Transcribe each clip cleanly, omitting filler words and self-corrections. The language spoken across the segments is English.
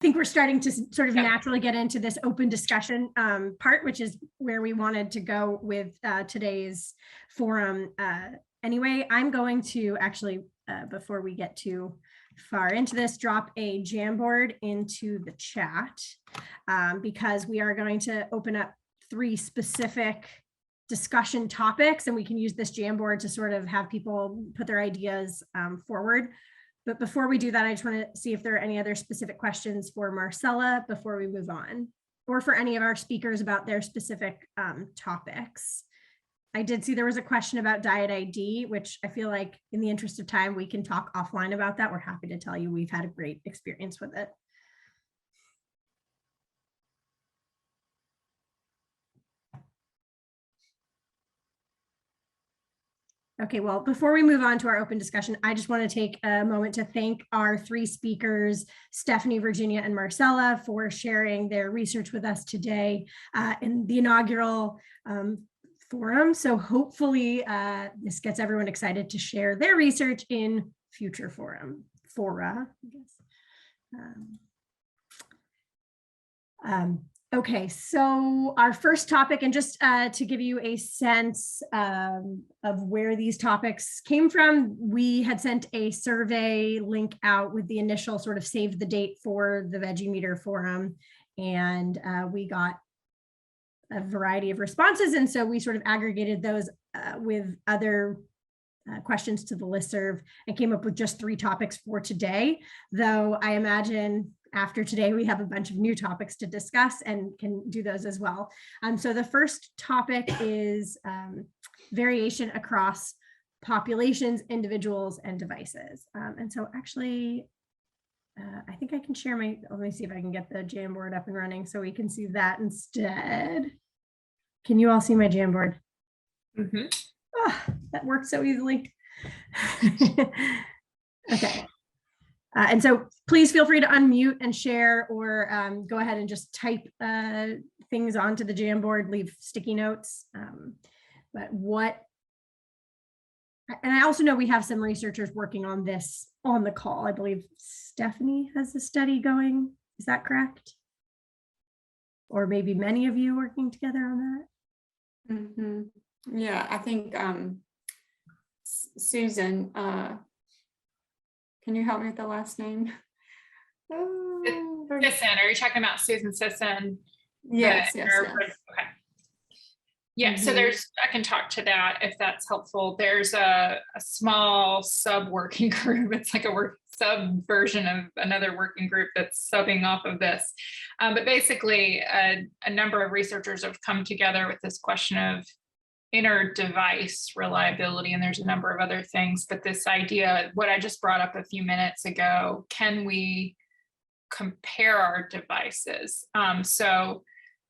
think we're starting to sort of naturally get into this open discussion part, which is where we wanted to go with today's forum. Anyway, I'm going to actually, before we get too far into this, drop a Jamboard into the chat because we are going to open up 3 specific discussion topics, and we can use this Jamboard to sort of have people put their ideas forward. But before we do that, I just want to see if there are any other specific questions for Marcella before we move on, or for any of our speakers about their specific topics. I did see there was a question about Diet ID, which I feel like in the interest of time, we can talk offline about that. We're happy to tell you we've had a great experience with it. Okay, well, before we move on to our open discussion, I just want to take a moment to thank our 3 speakers, Stephanie, Virginia, and Marcella, for sharing their research with us today in the inaugural forum. So hopefully this gets everyone excited to share their research in future fora, I guess. Okay, so our first topic, and just to give you a sense of where these topics came from, we had sent a survey link out with the initial sort of save the date for the Veggie Meter Forum, and we got a variety of responses, and so we sort of aggregated those with other questions to the listserv and came up with just 3 topics for today, though I imagine after today, we have a bunch of new topics to discuss and can do those as well. So the first topic is variation across populations, individuals, and devices. And so actually, I think I can share let me see if I can get the Jamboard up and running so we can see that instead. Can you all see my Jamboard? Mm-hmm. Oh, that worked so easily. Okay. And so please feel free to unmute and share, or go ahead and just type things onto the Jamboard, leave sticky notes. But and I also know we have some researchers working on this on the call. I believe Stephanie has a study going. Is that correct? Or maybe many of you working together on that? Mm-hmm. Yeah, I think Susan, can you help me with the last name? Sisson, are you talking about Susan Sisson? Yes, yes. Okay. Yeah, so I can talk to that if that's helpful. There's a small sub working group. It's like a sub version of another working group that's subbing off of this. But basically, a number of researchers have come together with this question of inter-device reliability, and there's a number of other things, but this idea, what I just brought up a few minutes ago, can we compare our devices? So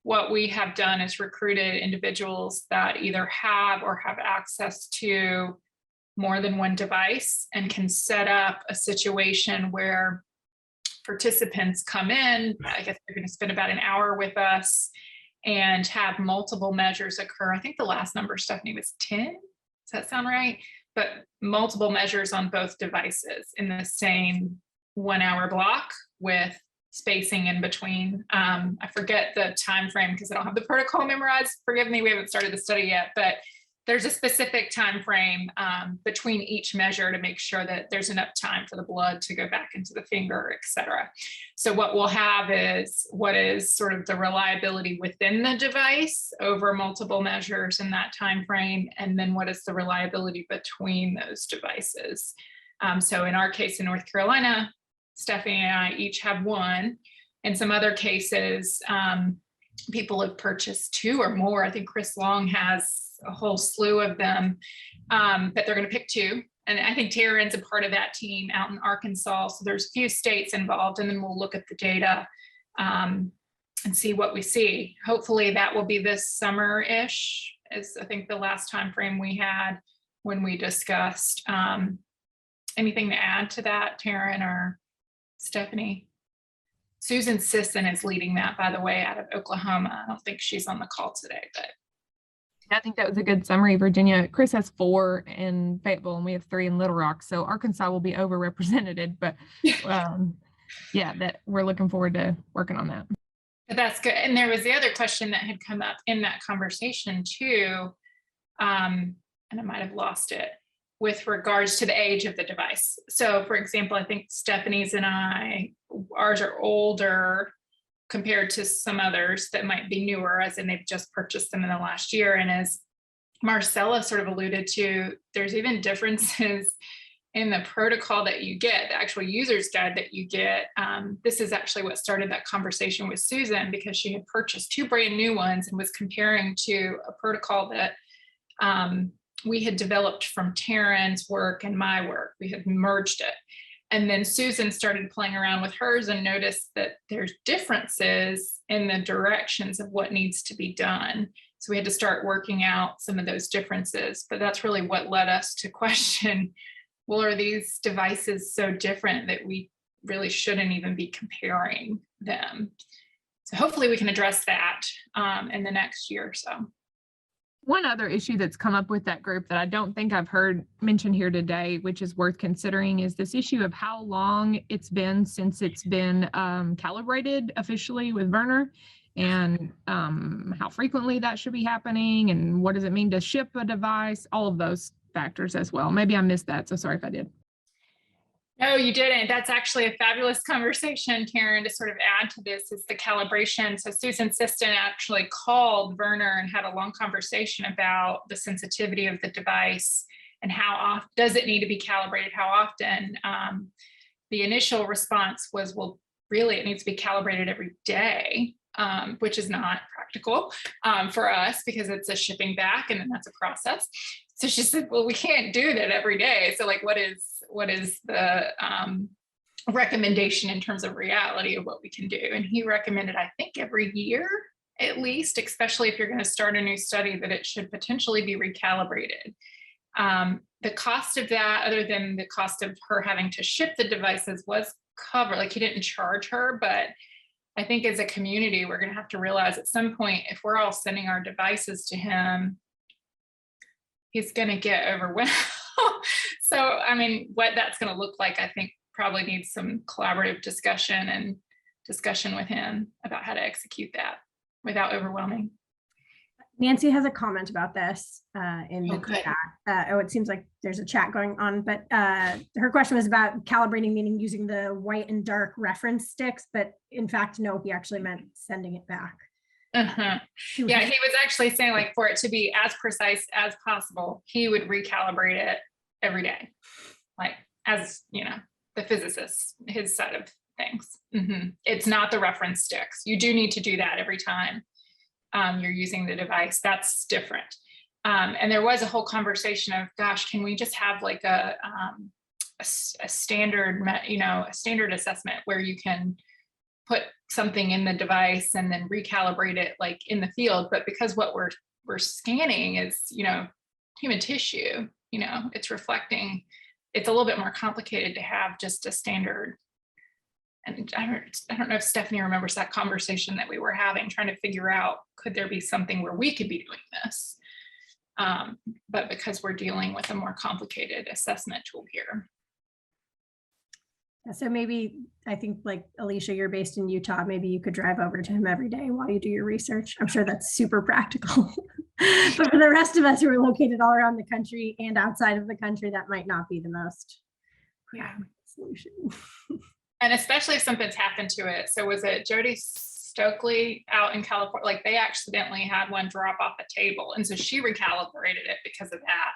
what we have done is recruited individuals that either have or have access to more than one device and can set up a situation where participants come in, I guess they're going to spend about an hour with us, and have multiple measures occur. I think the last number, Stephanie, was 10. Does that sound right? But multiple measures on both devices in the same 1 hour block with spacing in between. I forget the time frame because I don't have the protocol memorized. Forgive me, we haven't started the study yet, but there's a specific time frame between each measure to make sure that there's enough time for the blood to go back into the finger, et cetera. So what we'll have is what is sort of the reliability within the device over multiple measures in that time frame, and then what is the reliability between those devices. So in our case in North Carolina, Stephanie and I each have one. In some other cases, people have purchased 2 or more. I think Chris Long has a whole slew of them, but they're going to pick 2. And I think Taryn's a part of that team out in Arkansas. So there's a few states involved, and then we'll look at the data and see what we see. Hopefully that will be this summer-ish, is I think the last time frame we had when we discussed. Anything to add to that, Taryn or Stephanie? Susan Sisson is leading that, by the way, out of Oklahoma. I don't think she's on the call today, but I think that was a good summary, Virginia. Chris has 4 in Fayetteville, and we have 3 in Little Rock. So Arkansas will be overrepresented, but yeah, that we're looking forward to working on that. But that's good. And there was the other question that had come up in that conversation too. And I might have lost it with regards to the age of the device. So for example, I think Stephanie's and ours are older compared to some others that might be newer, as in they've just purchased them in the last year. And as Marcella sort of alluded to, there's even differences in the protocol that you get, the actual user's guide that you get. This is actually what started that conversation with Susan, because she had purchased 2 brand new ones and was comparing to a protocol that we had developed from Taryn's work and my work. We had merged it. And then Susan started playing around with hers and noticed that there's differences in the directions of what needs to be done. So we had to start working out some of those differences, but that's really what led us to question, well, are these devices so different that we really shouldn't even be comparing them? So hopefully we can address that in the next year or so. One other issue that's come up with that group that I don't think I've heard mentioned here today, which is worth considering, is this issue of how long it's been since it's been calibrated officially with Werner, and how frequently that should be happening, and what does it mean to ship a device, all of those factors as well. Maybe I missed that, so sorry if I did. No, you didn't. That's actually a fabulous conversation, Karen, to sort of add to this is the calibration. So Susan Siston actually called Werner and had a long conversation about the sensitivity of the device and how often does it need to be calibrated, how often. The initial response was, well, really, it needs to be calibrated every day, which is not practical for us because it's a shipping back and then that's a process. So she said, well, we can't do that every day. So like, what is the recommendation in terms of reality of what we can do? And he recommended, I think every year, at least, especially if you're going to start a new study, that it should potentially be recalibrated. The cost of that, other than the cost of her having to ship the devices, was covered. Like he didn't charge her, but I think as a community, we're going to have to realize at some point, if we're all sending our devices to him, he's going to get overwhelmed. So, I mean, what that's going to look like, I think probably needs some collaborative discussion with him about how to execute that without overwhelming. Nancy has a comment about this in the Okay. chat. It seems like there's a chat going on, but her question was about calibrating, meaning using the white and dark reference sticks, but in fact, no, he actually meant sending it back. Yeah, he was actually saying like for it to be as precise as possible, he would recalibrate it every day, like as you know, the physicist, his side of things. It's not the reference sticks. You do need to do that every time you're using the device. That's different. And there was a whole conversation of, gosh, can we just have like a standard, a standard assessment where you can put something in the device and then recalibrate it like in the field. But because what we're scanning is, human tissue, it's reflecting, it's a little bit more complicated to have just a standard. And I don't know if Stephanie remembers that conversation that we were having, trying to figure out, could there be something where we could be doing this? But because we're dealing with a more complicated assessment tool here. So maybe, I think like Alicia, you're based in Utah. Maybe you could drive over to him every day while you do your research. I'm sure that's super practical. But for the rest of us who are located all around the country and outside of the country, that might not be the most solution. And especially if something's happened to it. So was it Jody Stokely out in California? Like they accidentally had one drop off a table. And so she recalibrated it because of that.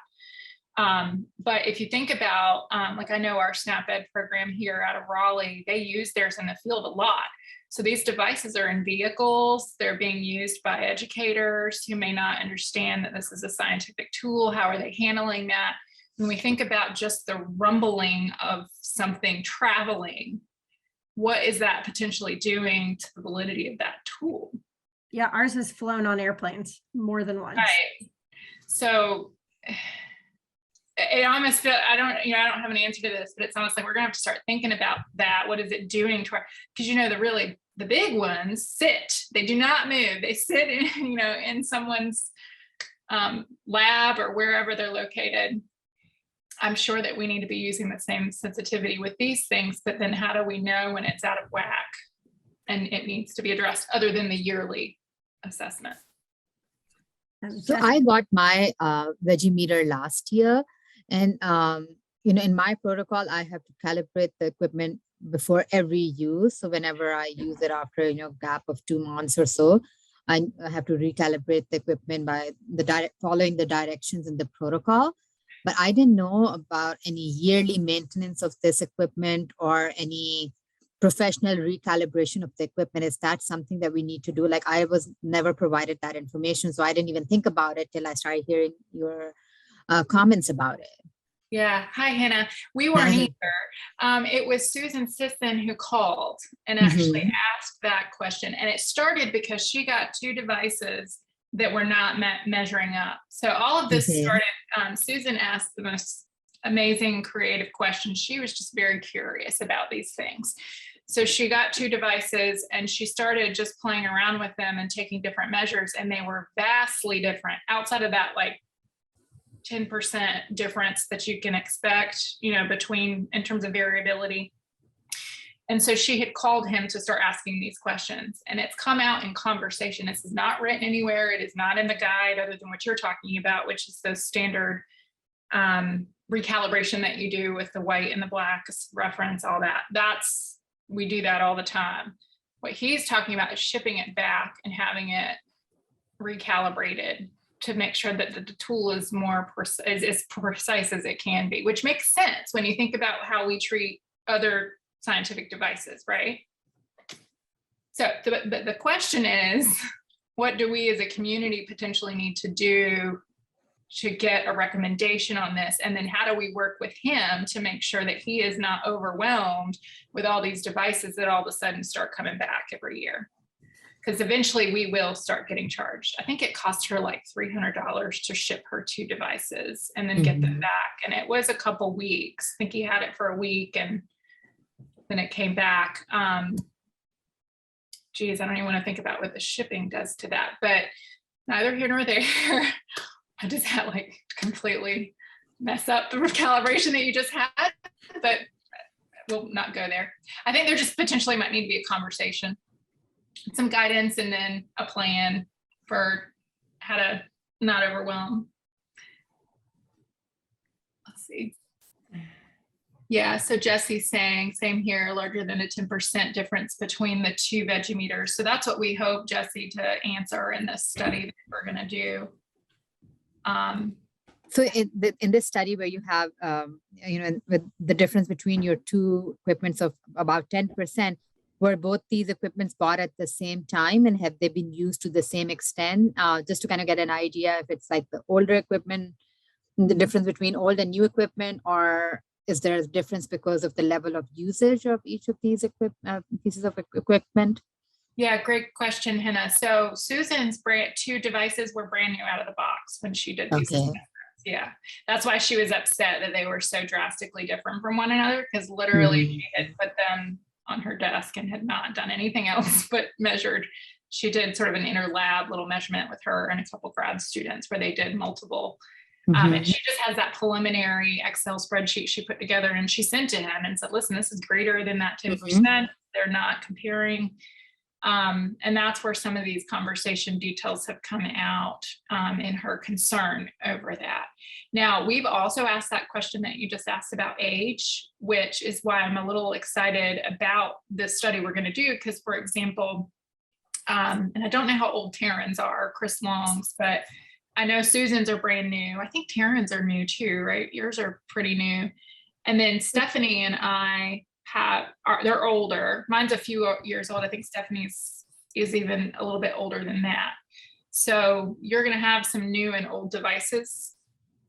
But if you think about, like I know our SNAP-Ed program here out of Raleigh, they use theirs in the field a lot. So these devices are in vehicles. They're being used by educators who may not understand that this is a scientific tool. How are they handling that? When we think about just the rumbling of something traveling, what is that potentially doing to the validity of that tool? Yeah, ours has flown on airplanes more than once. Right. So it almost feels, I don't have an answer to this, but it's almost like we're gonna have to start thinking about that. What is it doing to our, because the big ones sit, they do not move. They sit in, in someone's lab or wherever they're located. I'm sure that we need to be using the same sensitivity with these things, but then how do we know when it's out of whack and it needs to be addressed other than the yearly assessment? So I got my Veggie meter last year, and in my protocol, I have to calibrate the equipment before every use. So whenever I use it after gap of 2 months or so, I have to recalibrate the equipment by following the directions in the protocol. But I didn't know about any yearly maintenance of this equipment or any professional recalibration of the equipment. Is that something that we need to do? Like, I was never provided that information, so I didn't even think about it till I started hearing your comments about it. Yeah. Hi, Hannah. We weren't either. It was Susan Sisson who called and actually asked that question. And it started because she got 2 devices that were not measuring up. So all of this started, Susan asked the most amazing creative questions. She was just very curious about these things. So she got 2 devices and she started just playing around with them and taking different measures, and they were vastly different outside of that, like 10% difference that you can expect, between in terms of variability. And so she had called him to start asking these questions, and it's come out in conversation. This is not written anywhere. It is not in the guide other than what you're talking about, which is the standard recalibration that you do with the white and the black reference, all that. We do that all the time. What he's talking about is shipping it back and having it recalibrated to make sure that the tool is as precise as it can be, which makes sense when you think about how we treat other scientific devices, right? So the question is, what do we as a community potentially need to do to get a recommendation on this? And then how do we work with him to make sure that he is not overwhelmed with all these devices that all of a sudden start coming back every year? Because eventually we will start getting charged. I think it cost her like $300 to ship her 2 devices and then get them back. And it was a couple weeks. I think he had it for a week and then it came back. Geez, I don't even want to think about what the shipping does to that, but neither here nor there. Does that like completely mess up the calibration that you just had? But we'll not go there. I think there just potentially might need to be a conversation, some guidance, and then a plan for how to not overwhelm. Let's see. Yeah, so Jesse's saying, same here, larger than a 10% difference between the 2 Veggie meters. So that's what we hope, Jesse, to answer in this study that we're going to do. So in this study where you have, with the difference between your 2 equipments of about 10%, were both these equipments bought at the same time, and have they been used to the same extent? Just to kind of get an idea if it's like the older equipment, the difference between old and new equipment, or is there a difference because of the level of usage of each of these pieces of equipment? Yeah, great question, Hannah. So Susan's 2 devices were brand new out of the box when she did these assessments. Yeah, that's why she was upset that they were so drastically different from one another, because literally she had put them on her desk and had not done anything else but measured. She did sort of an interlab little measurement with her and a couple grad students where they did multiple. And she just has that preliminary Excel spreadsheet she put together, and she sent to him and said, listen, this is greater than that 10%. They're not comparing. And that's where some of these conversation details have come out in her concern over that. Now, we've also asked that question that you just asked about age, which is why I'm a little excited about this study we're going to do. Because, for example, and I don't know how old Taryn's are, Chris Long's, but I know Susan's are brand new. I think Taryn's are new too, right? Yours are pretty new. And then Stephanie and I they're older. Mine's a few years old. I think Stephanie's is even a little bit older than that. So you're going to have some new and old devices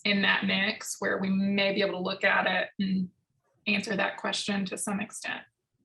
in that mix where we may be able to look at it and answer that question to some extent.